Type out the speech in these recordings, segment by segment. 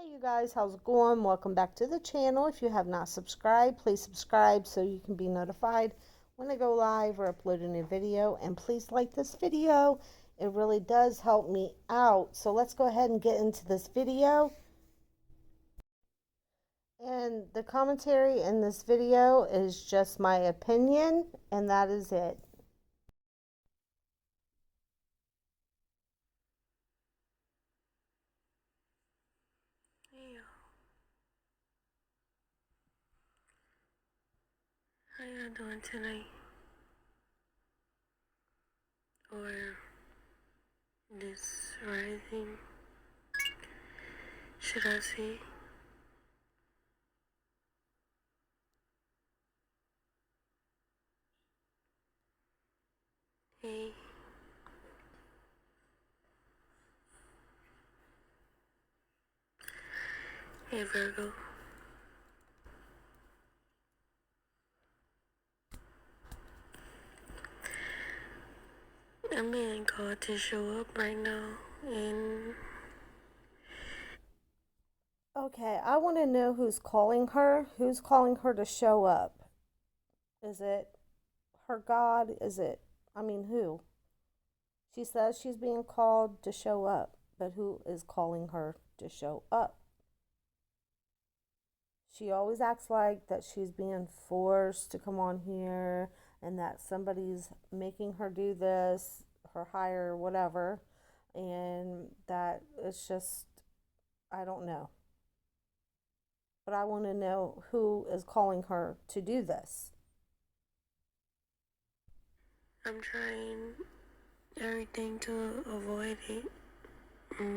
Hey you guys, how's it going? Welcome back to the channel. If you have not subscribed, please subscribe so you can be notified when I go live or upload a new video. And please like this video. It really does help me out. So let's go ahead and get into this video. And the commentary in this video is just my opinion, and that is it. Hey, how y'all doing tonight? Or this rising, should I say? Hey, hey Virgo. I'm being called to show up right now, and Okay, I want to know who's calling her. Who's calling her to show up? Is it her God? Who? She says she's being called to show up, but who is calling her to show up? She always acts like that she's being forced to come on here and that somebody's making her do this, her hire, whatever, and that it's just, I don't know. But I want to know who is calling her to do this. I'm trying everything to avoid it,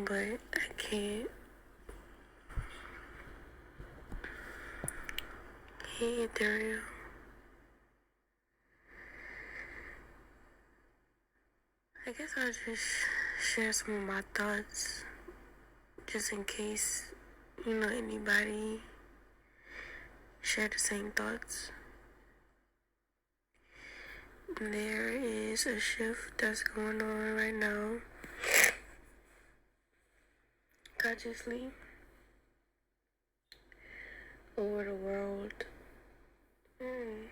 but I can't. Hey, Ethereal. I guess I'll just share some of my thoughts, just in case, anybody share the same thoughts. There is a shift that's going on right now, consciously, over the world. And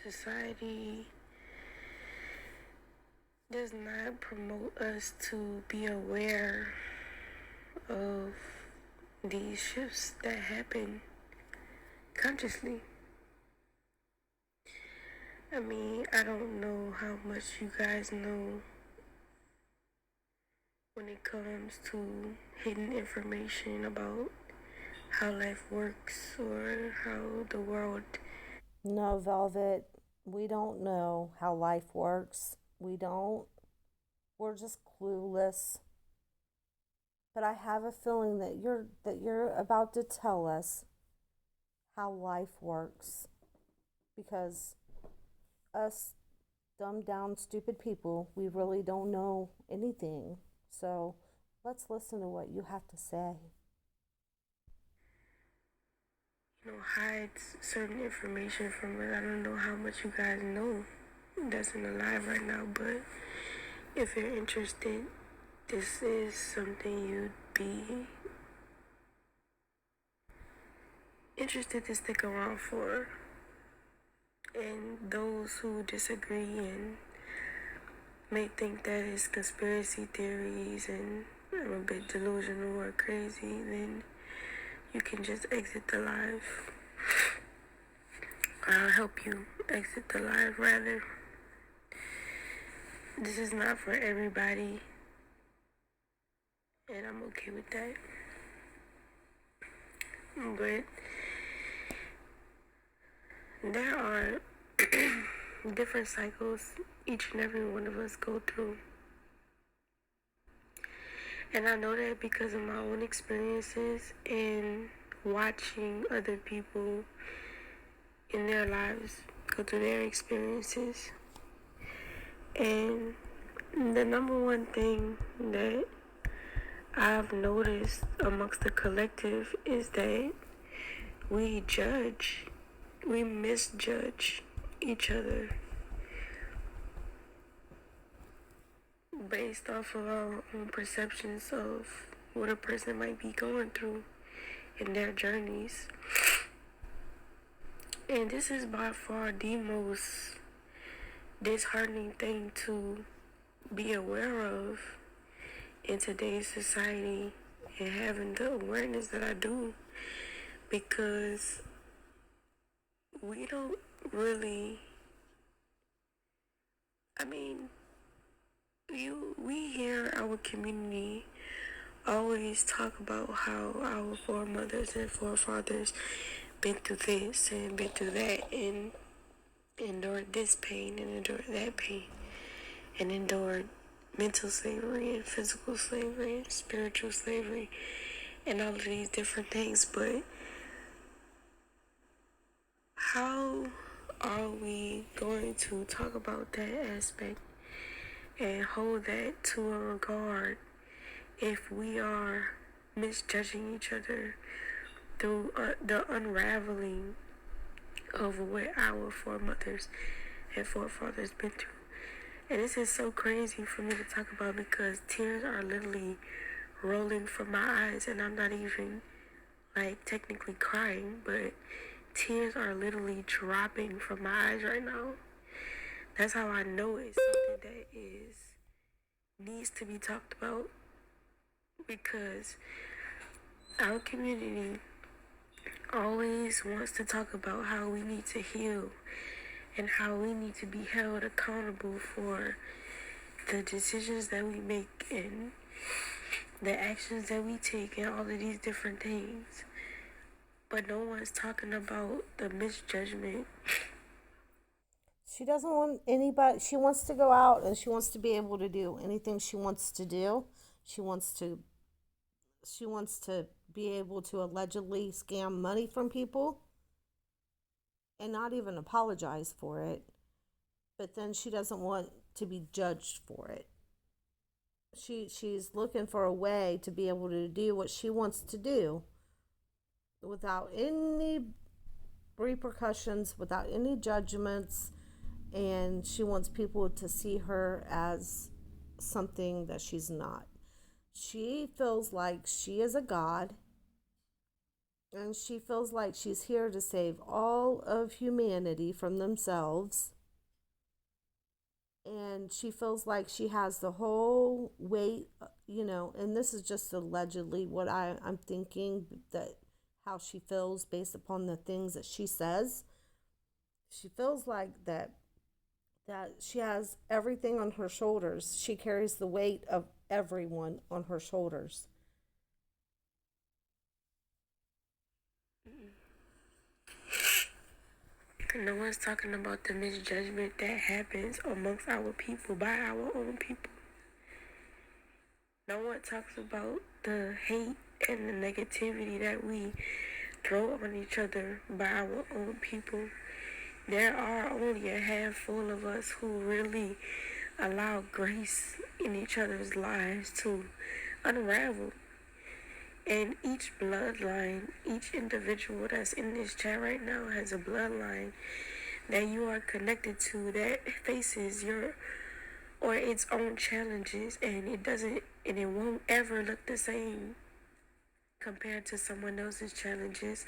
society does not promote us to be aware of these shifts that happen consciously. I don't know how much you guys know when it comes to hidden information about how life works or how the world. No, Velvet, we don't know how life works. We don't. We're just clueless. But I have a feeling that you're about to tell us how life works, because us dumbed down stupid people, we really don't know anything. So let's listen to what you have to say. Hides certain information from us. I don't know how much you guys know that's in the live right now, but if you're interested, this is something you'd be interested to stick around for. And those who disagree and may think that it's conspiracy theories and I'm a bit delusional or crazy, then you can just exit the live. I'll help you exit the live rather. This is not for everybody, and I'm okay with that. But there are different cycles each and every one of us go through. And I know that because of my own experiences and watching other people in their lives go through their experiences. And the number one thing that I've noticed amongst the collective is that we misjudge each other based off of our own perceptions of what a person might be going through in their journeys. And this is by far the most disheartening thing to be aware of in today's society, and having the awareness that I do, because we don't really, I mean, we hear our community always talk about how our foremothers and forefathers been through this and been through that, and endured this pain and endured that pain, and endured mental slavery and physical slavery and spiritual slavery and all of these different things. But how are we going to talk about that aspect and hold that to a regard if we are misjudging each other through the unraveling of what our foremothers and forefathers been through? And this is so crazy for me to talk about, because tears are literally rolling from my eyes, and I'm not even like technically crying, but tears are literally dropping from my eyes right now. That's how I know it's something that is needs to be talked about, because our community always wants to talk about how we need to heal and how we need to be held accountable for the decisions that we make and the actions that we take and all of these different things. But no one's talking about the misjudgment. She doesn't want anybody, she wants to go out and she wants to be able to do anything she wants to do. She wants to she wants to be able to allegedly scam money from people and not even apologize for it. But then she doesn't want to be judged for it. She's looking for a way to be able to do what she wants to do without any repercussions, without any judgments, and she wants people to see her as something that she's not. She feels like she is a god, and she feels like she's here to save all of humanity from themselves. And she feels like she has the whole weight, and this is just allegedly what I'm thinking, that how she feels based upon the things that she says. She feels like that she has everything on her shoulders. She carries the weight of everyone on her shoulders. No one's talking about the misjudgment that happens amongst our people by our own people. No one talks about the hate and the negativity that we throw on each other by our own people. There are only a handful of us who really allow grace in each other's lives to unravel. And each bloodline, each individual that's in this chat right now has a bloodline that you are connected to that faces your or its own challenges, and it won't ever look the same compared to someone else's challenges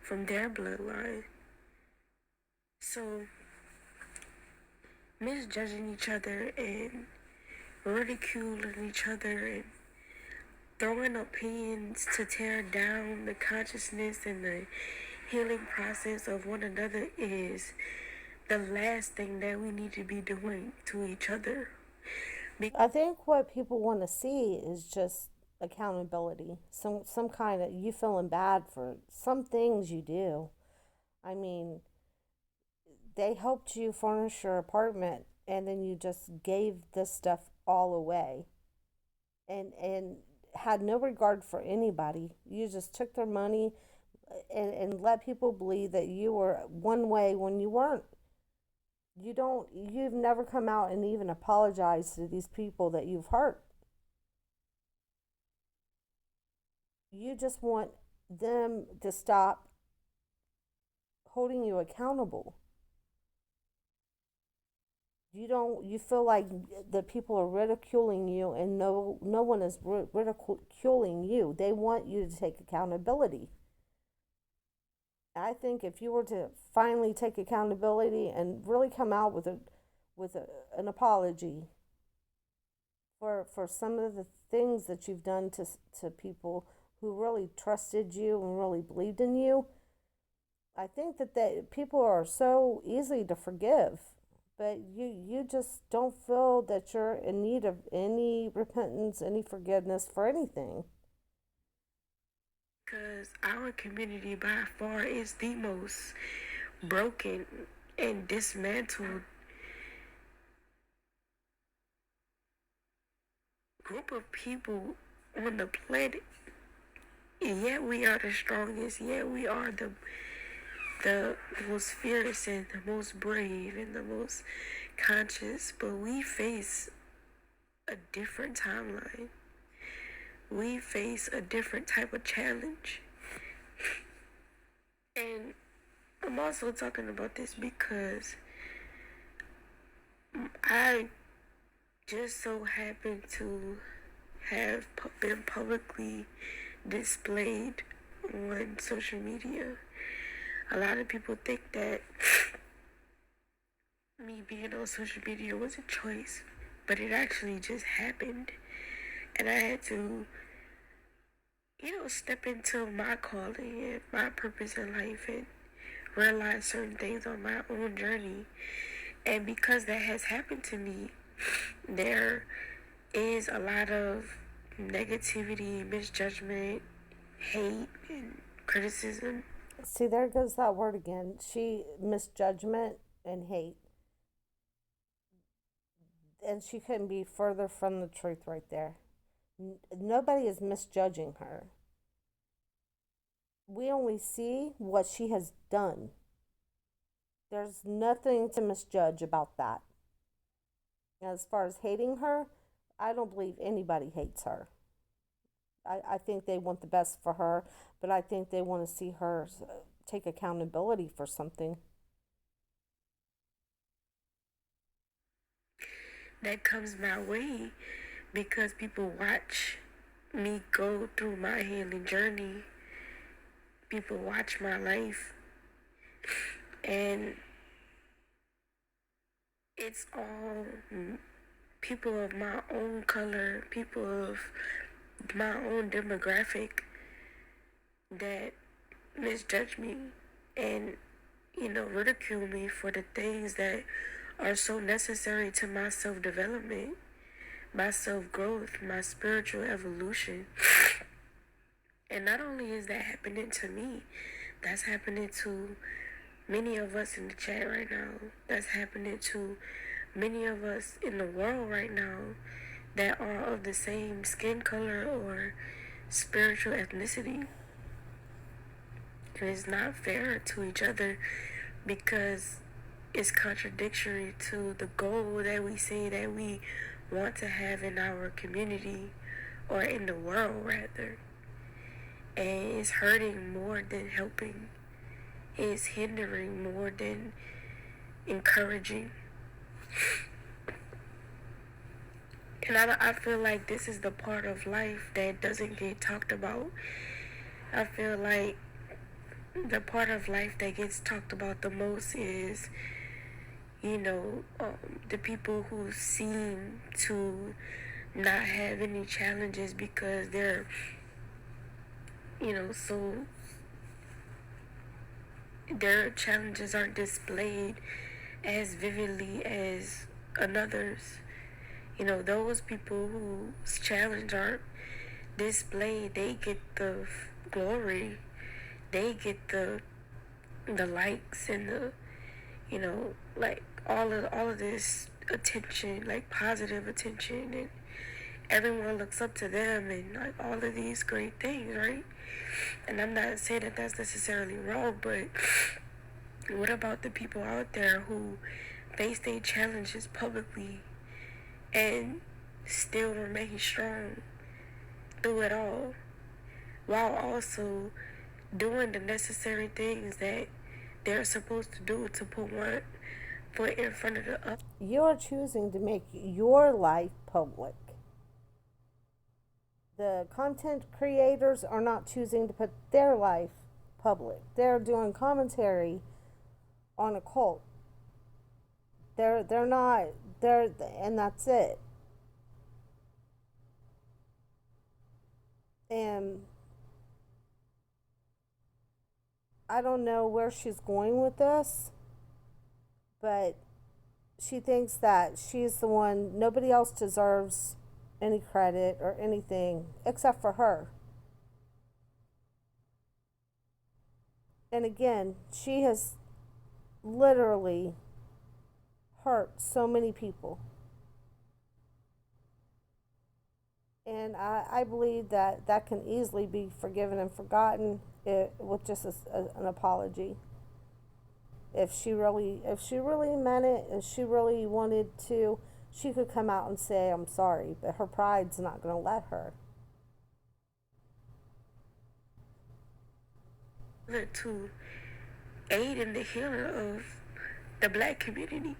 from their bloodline. So misjudging each other and ridiculing each other and throwing opinions to tear down the consciousness and the healing process of one another is the last thing that we need to be doing to each other. I think what people want to see is just accountability. Some kind of, you feeling bad for some things you do. I mean, they helped you furnish your apartment and then you just gave this stuff all away. And had no regard for anybody. You just took their money and let people believe that you were one way when you weren't. You've never come out and even apologized to these people that you've hurt. You just want them to stop holding you accountable. you feel like the people are ridiculing you, and no one is ridiculing you. They want you to take accountability. I think if you were to finally take accountability and really come out with an apology for some of the things that you've done to people who really trusted you and really believed in you, I think that people are so easy to forgive, but you just don't feel that you're in need of any repentance, any forgiveness for anything. Because our community by far is the most broken and dismantled group of people on the planet. And yet we are the strongest, yet we are the most fierce and the most brave and the most conscious, but we face a different timeline. We face a different type of challenge. And I'm also talking about this because I just so happen to have been publicly displayed on social media. A lot of people think that me being on social media was a choice, but it actually just happened. And I had to, step into my calling and my purpose in life and realize certain things on my own journey. And because that has happened to me, there is a lot of negativity, misjudgment, hate, and criticism. See, there goes that word again. She misjudgment and hate, and she couldn't be further from the truth right there. Nobody is misjudging her. We only see what she has done. There's nothing to misjudge about that. As far as hating her, I don't believe anybody hates her. I think they want the best for her, but I think they want to see her take accountability for something. That comes my way because people watch me go through my healing journey. People watch my life, and it's all people of my own color, people of my own demographic that misjudge me and, ridicule me for the things that are so necessary to my self development, my self growth, my spiritual evolution. And not only is that happening to me, that's happening to many of us in the chat right now. That's happening to many of us in the world right now that are of the same skin color or spiritual ethnicity. And it's not fair to each other because it's contradictory to the goal that we say that we want to have in our community or in the world rather. And it's hurting more than helping. It's hindering more than encouraging. And I feel like this is the part of life that doesn't get talked about. I feel like the part of life that gets talked about the most is, the people who seem to not have any challenges because they're, so their challenges aren't displayed as vividly as another's. Those people whose challenge aren't displayed, they get the glory, they get the likes and the, like all of this attention, like positive attention, and everyone looks up to them and like all of these great things, right? And I'm not saying that that's necessarily wrong, but what about the people out there who face their challenges publicly and still remain strong through it all, while also doing the necessary things that they're supposed to do to put foot in front of the other. You're choosing to make your life public. The content creators are not choosing to put their life public. They're doing commentary on a cult. They're not they're and that's it. And I don't know where she's going with this, but she thinks that she's the one, nobody else deserves any credit or anything except for her. And again, she has literally hurt so many people. And I believe that that can easily be forgiven and forgotten with just an apology. If she really meant it, if she really wanted to, she could come out and say I'm sorry, but her pride's not going to let her. To aid in the healing of the black community.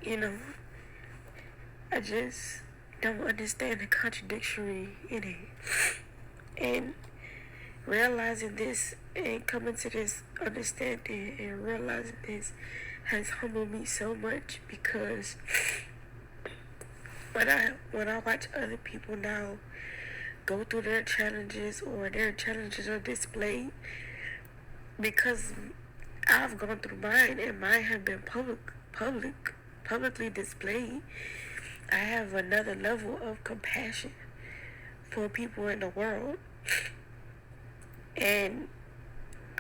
You know, I just don't understand the contradictory in it. And realizing this and coming to this understanding and realizing this has humbled me so much, because when I watch other people now go through their challenges, or their challenges are displayed, because I've gone through mine and mine have been publicly displayed, I have another level of compassion for people in the world. And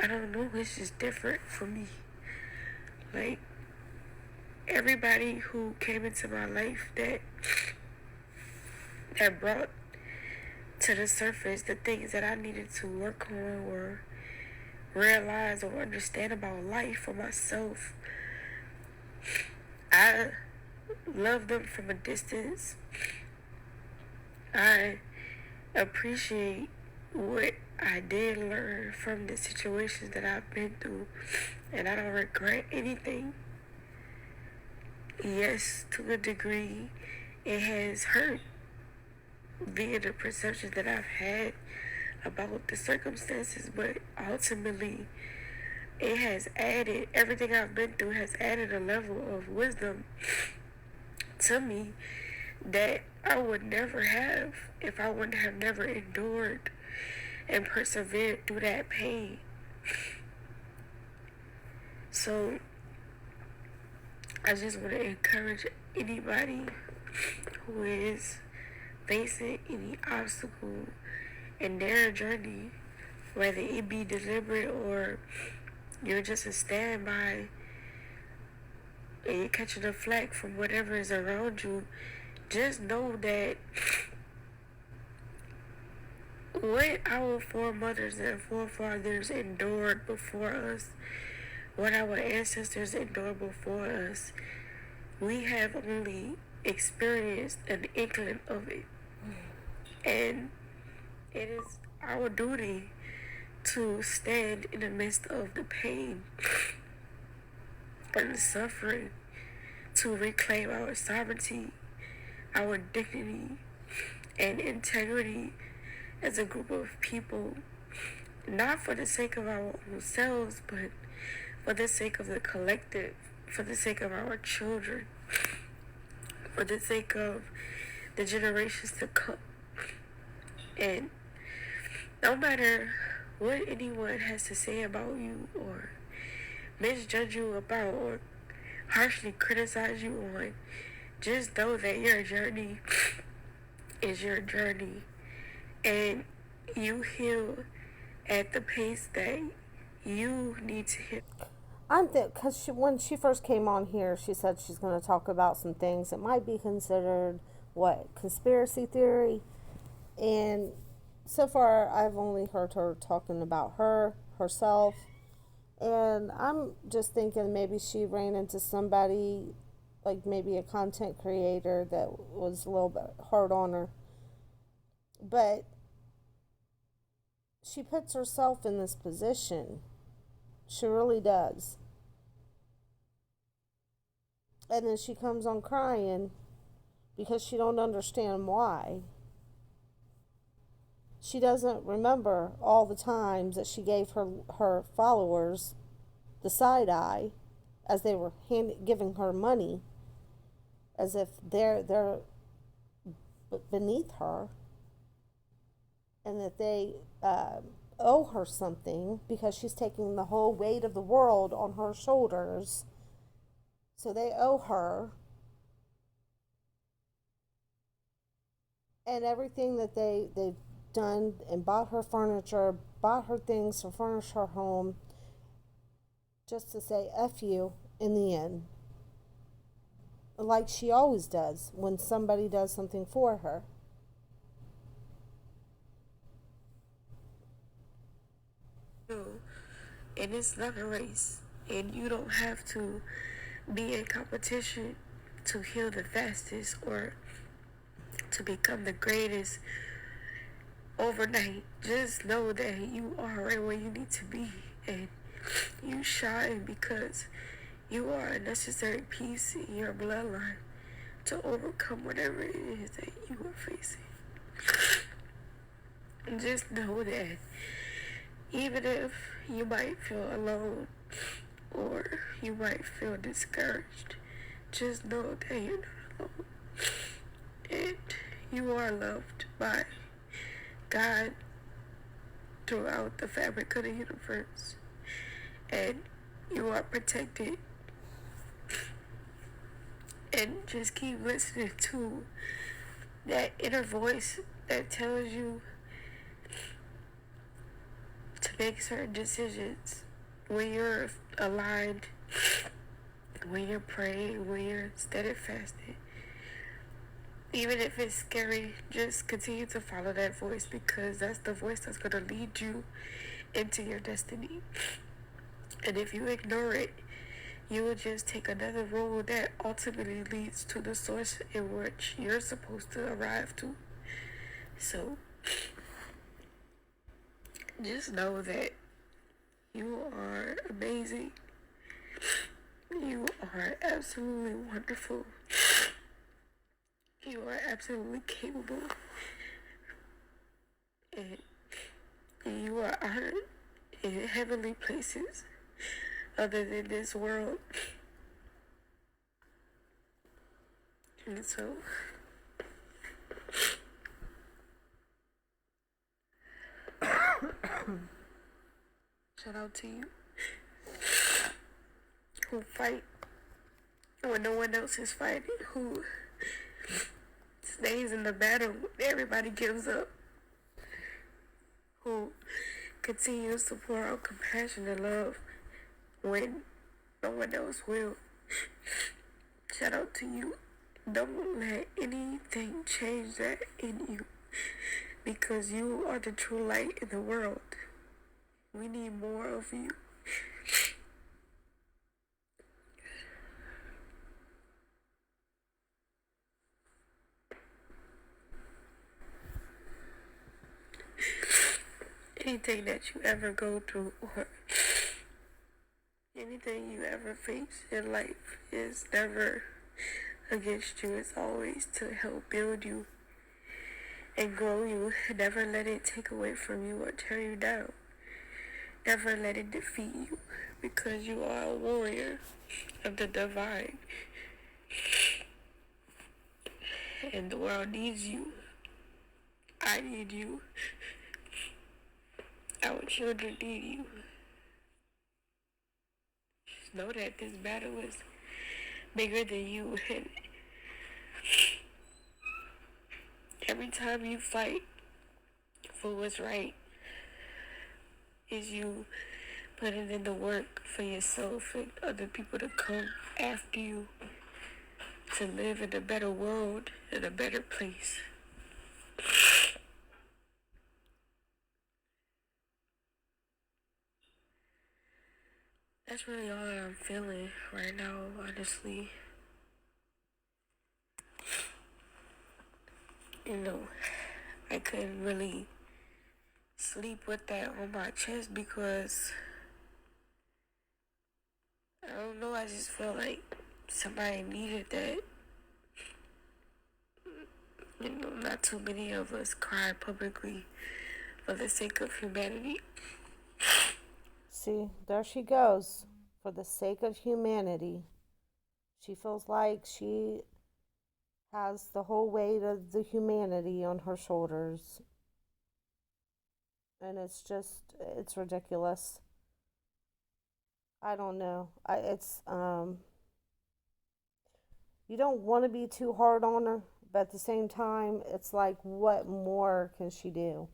I don't know, it's just different for me. Like, everybody who came into my life that brought to the surface the things that I needed to work on or realize or understand about life for myself, I love them from a distance. I appreciate what I did learn from the situations that I've been through, and I don't regret anything. Yes, to a degree, it has hurt via the perceptions that I've had about the circumstances, but ultimately, it has added, everything I've been through has added a level of wisdom to me that I would never have if I would have never endured and persevered through that pain. So I just want to encourage anybody who is facing any obstacle in their journey, whether it be deliberate or you're just a standby and you're catching a flack from whatever is around you, just know that what our foremothers and forefathers endured before us, what our ancestors endured before us, we have only experienced an inkling of it. And it is our duty to stand in the midst of the pain and the suffering, to reclaim our sovereignty, our dignity, and integrity as a group of people, not for the sake of our own selves, but for the sake of the collective, for the sake of our children, for the sake of the generations to come. And no matter what anyone has to say about you or misjudge you about or harshly criticize you on, just know that your journey is your journey, and you heal at the pace that you need to heal. Because when she first came on here, she said she's going to talk about some things that might be considered what conspiracy theory, and so far I've only heard her talking about herself, and I'm just thinking maybe she ran into somebody, like maybe a content creator that was a little bit hard on her, but she puts herself in this position. She really does. And then she comes on crying because she don't understand why. She doesn't remember all the times that she gave her followers the side eye as they were giving her money, as if they're beneath her, and that they owe her something because she's taking the whole weight of the world on her shoulders. So they owe her, and everything that they've done and bought her furniture, bought her things to furnish her home, just to say F you in the end. Like she always does when somebody does something for her. And it's not a race. And you don't have to be in competition to heal the fastest or to become the greatest overnight. Just know that you are right where you need to be. And you shine because you are a necessary piece in your bloodline to overcome whatever it is that you are facing. And just know that even if you might feel alone or you might feel discouraged, just know that you're not alone. And you are loved by God throughout the fabric of the universe. And you are protected. And just keep listening to that inner voice that tells you to make certain decisions when you're aligned, when you're praying, when you're steadfasting. Even if it's scary, just continue to follow that voice because that's the voice that's going to lead you into your destiny. And if you ignore it, you will just take another road that ultimately leads to the source in which you're supposed to arrive to. So, just know that you are amazing. You are absolutely wonderful. You are absolutely capable. And you are honored in heavenly places other than this world. And so, shout out to you who fight when no one else is fighting, who stays in the battle when everybody gives up, who continues to pour out compassion and love when no one else will. Shout out to you. Don't let anything change that in you because you are the true light in the world. We need more of you. Anything that you ever go through or anything you ever face in life is never against you. It's always to help build you and grow you. Never let it take away from you or tear you down. Never let it defeat you because you are a warrior of the divine. And the world needs you. I need you. Our children need you. Just know that this battle is bigger than you. And every time you fight for what's right, is you putting in the work for yourself and other people to come after you to live in a better world, in a better place. That's really all that I'm feeling right now, honestly. You know, I couldn't really sleep with that on my chest because I don't know, I just feel like somebody needed that. Not too many of us cry publicly for the sake of humanity. See, there she goes. For the sake of humanity. She feels like she has the whole weight of the humanity on her shoulders. And it's ridiculous. I don't know. You don't want to be too hard on her, but at the same time, it's like, what more can she do?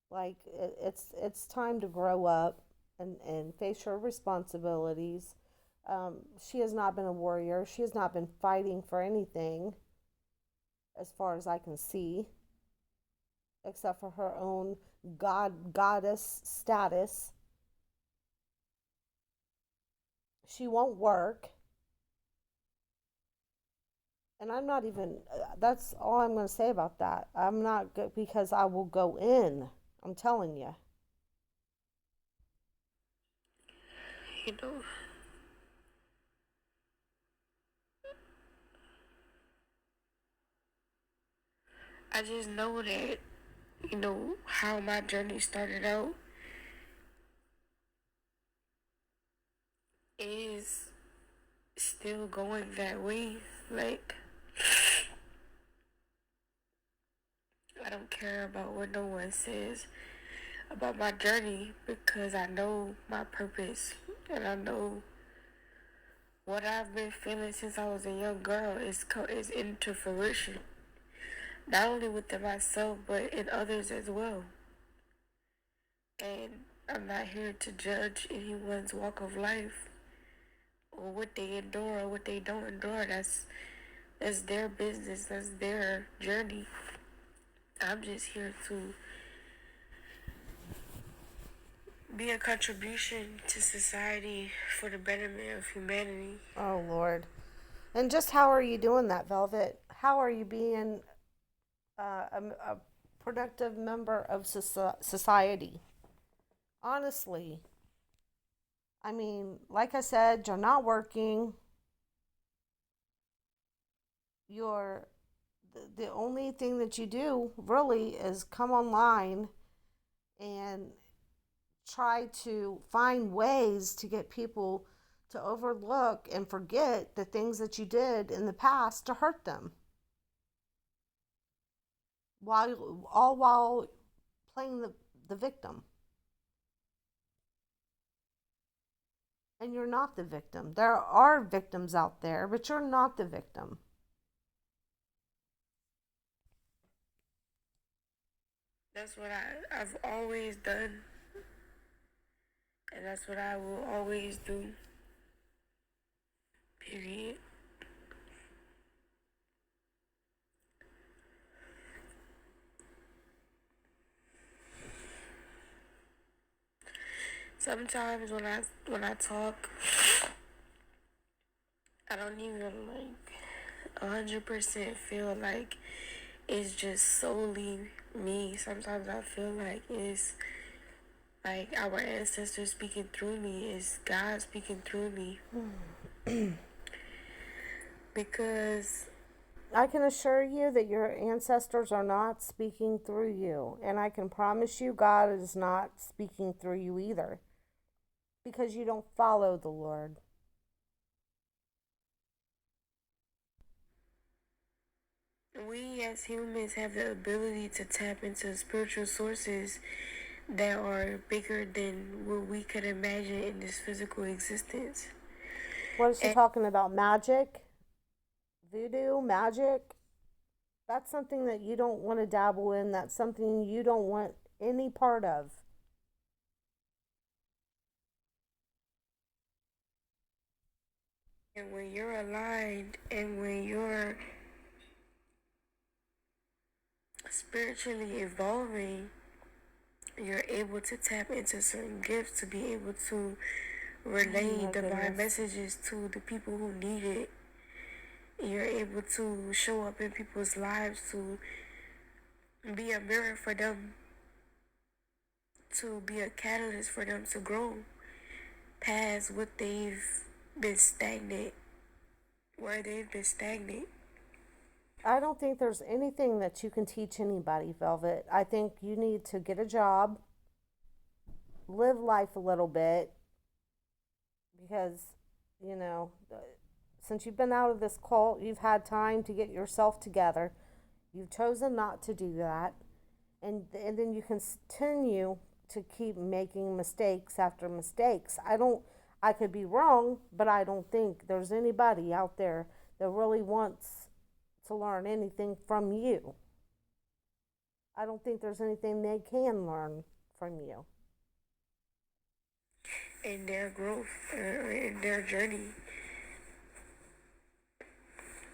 Like, it's time to grow up and face her responsibilities. She has not been a warrior. She has not been fighting for anything, as far as I can see, except for her own goddess status. She won't work, and I'm not even. That's all I'm going to say about that. I'm not good because I will go in. I'm telling you. You know, I just know that, how my journey started out is still going that way. Like, I don't care about what no one says about my journey because I know my purpose and I know what I've been feeling since I was a young girl is into fruition. Not only within myself, but in others as well. And I'm not here to judge anyone's walk of life or what they endure or what they don't endure. That's their business. That's their journey. I'm just here to be a contribution to society for the betterment of humanity. Oh Lord. And just how are you doing that, Velvet? How are you being a productive member of society? Honestly, I mean, like I said, you're not working. You're the only thing that you do really is come online and try to find ways to get people to overlook and forget the things that you did in the past to hurt them, while playing the victim. And you're not the victim. There are victims out there, but you're not the victim. That's what I've always done, and that's what I will always do. Period. Sometimes when I talk, I don't even 100% feel like it's just solely me. Sometimes I feel like it's like our ancestors speaking through me, is God speaking through me. Because I can assure you that your ancestors are not speaking through you. And I can promise you, God is not speaking through you either. Because you don't follow the Lord. we as humans have the ability to tap into spiritual sources that are bigger than what we could imagine in this physical existence. What is she And talking about? Magic? Voodoo? Magic? That's something that you don't want to dabble in. That's something you don't want any part of. when you're aligned and when you're spiritually evolving, you're able to tap into certain gifts to be able to Oh relay my divine goodness. messages to the people who need it. You're able to show up in people's lives to be a mirror for them, to be a catalyst for them to grow past what they've been stagnant where they've been stagnant. I don't think there's anything that you can teach anybody, Velvet. I think you need to get a job, live life a little bit, because, you know, since you've been out of this cult, you've had time to get yourself together. You've chosen not to do that. And then you continue to keep making mistakes after mistakes. I could be wrong, but I don't think there's anybody out there that really wants to learn anything from you. I don't think there's anything they can learn from you. In their growth, in their journey.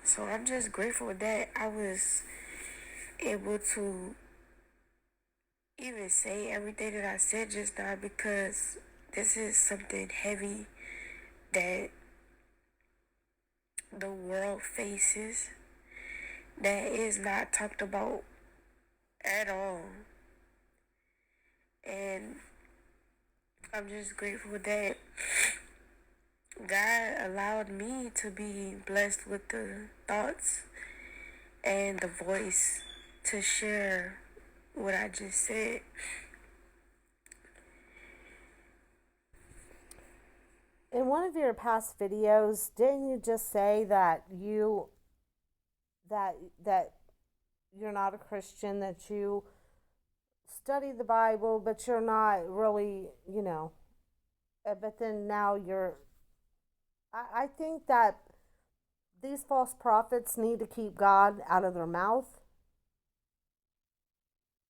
So I'm just grateful that I was able to even say everything that I said just now, because this is something heavy that the world faces that is not talked about at all. And I'm just grateful that God allowed me to be blessed with the thoughts and the voice to share what I just said. In one of your past videos, didn't you just say that that you're not a Christian, that you study the Bible, but you're not really, but then now you're. I think that these false prophets need to keep God out of their mouth,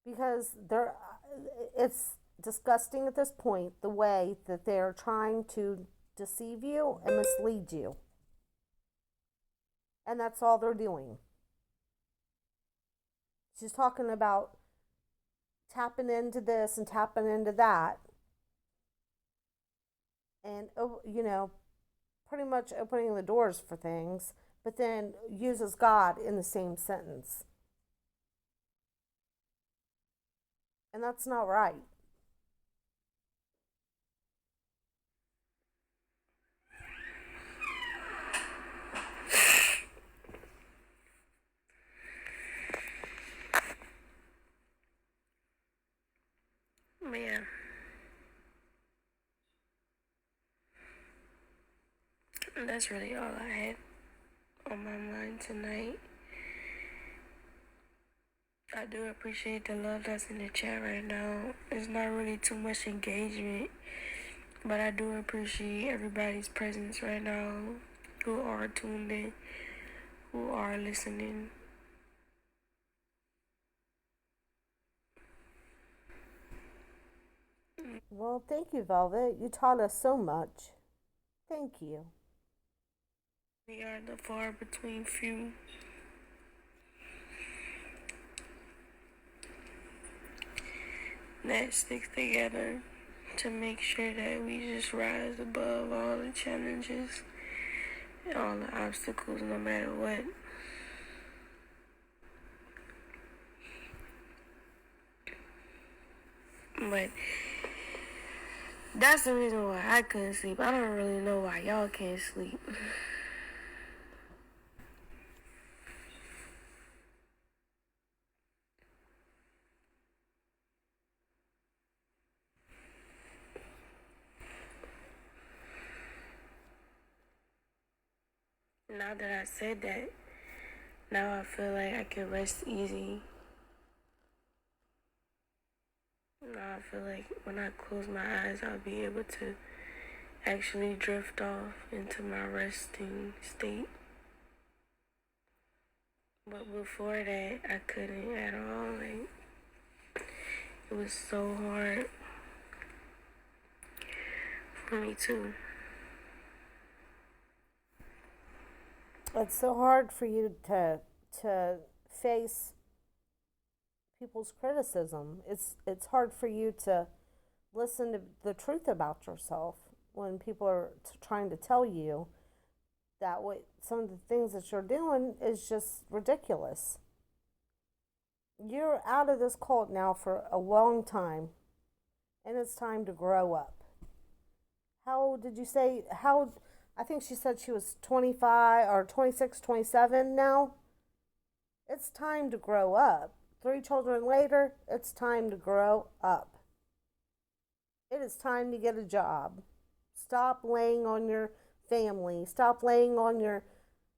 because it's disgusting at this point the way that they're trying to deceive you and mislead you. And that's all they're doing. She's talking about tapping into this and tapping into that, and pretty much opening the doors for things, but then uses God in the same sentence. And that's not right. Yeah, that's really all I had on my mind tonight. I do appreciate the love that's in the chat right now. It's not really too much engagement, but I do appreciate everybody's presence right now who are tuned in, who are listening. Well, thank you, Velvet. You taught us so much. Thank you. We are the far between few. That sticks together to make sure that we just rise above all the challenges and all the obstacles, no matter what. But that's the reason why I couldn't sleep. I don't really know why y'all can't sleep. Now that I said that, now I feel like I can rest easy. Now I feel like when I close my eyes, I'll be able to actually drift off into my resting state. But before that, I couldn't at all. Like, it was so hard for me too. It's so hard for you to face people's criticism. It's hard for you to listen to the truth about yourself when people are trying to tell you that what some of the things that you're doing is just ridiculous. You're out of this cult now for a long time, and it's time to grow up. How did you say? I think she said she was 25 or 26, 27 now. It's time to grow up. 3 children later, it's time to grow up. It is time to get a job. Stop laying on your family. Stop laying on your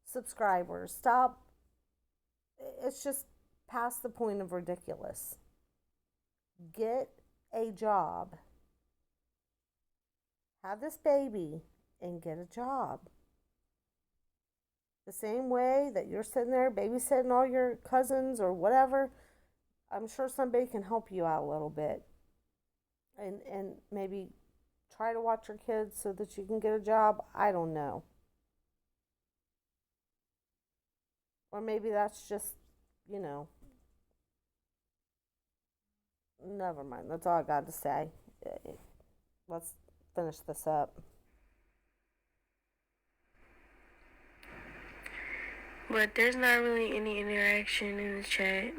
subscribers. Stop. It's just past the point of ridiculous. Get a job. Have this baby and get a job. The same way that you're sitting there babysitting all your cousins or whatever, I'm sure somebody can help you out a little bit. And maybe try to watch your kids so that you can get a job. I don't know. Or maybe that's just, you know, never mind. That's all I got to say. Let's finish this up. But there's not really any interaction in the chat.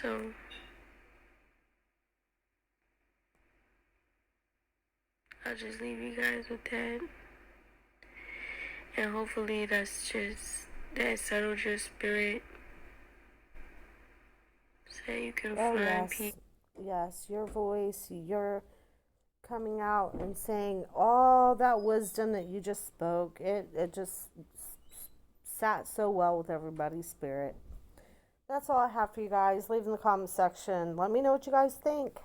So I'll just leave you guys with that. And hopefully that settled your spirit. So you can Oh, find yes. peace. Yes, your voice, your coming out and saying all that wisdom that you just spoke, it just sat so well with everybody's spirit. That's all I have for you guys. Leave in the comment section. Let me know what you guys think.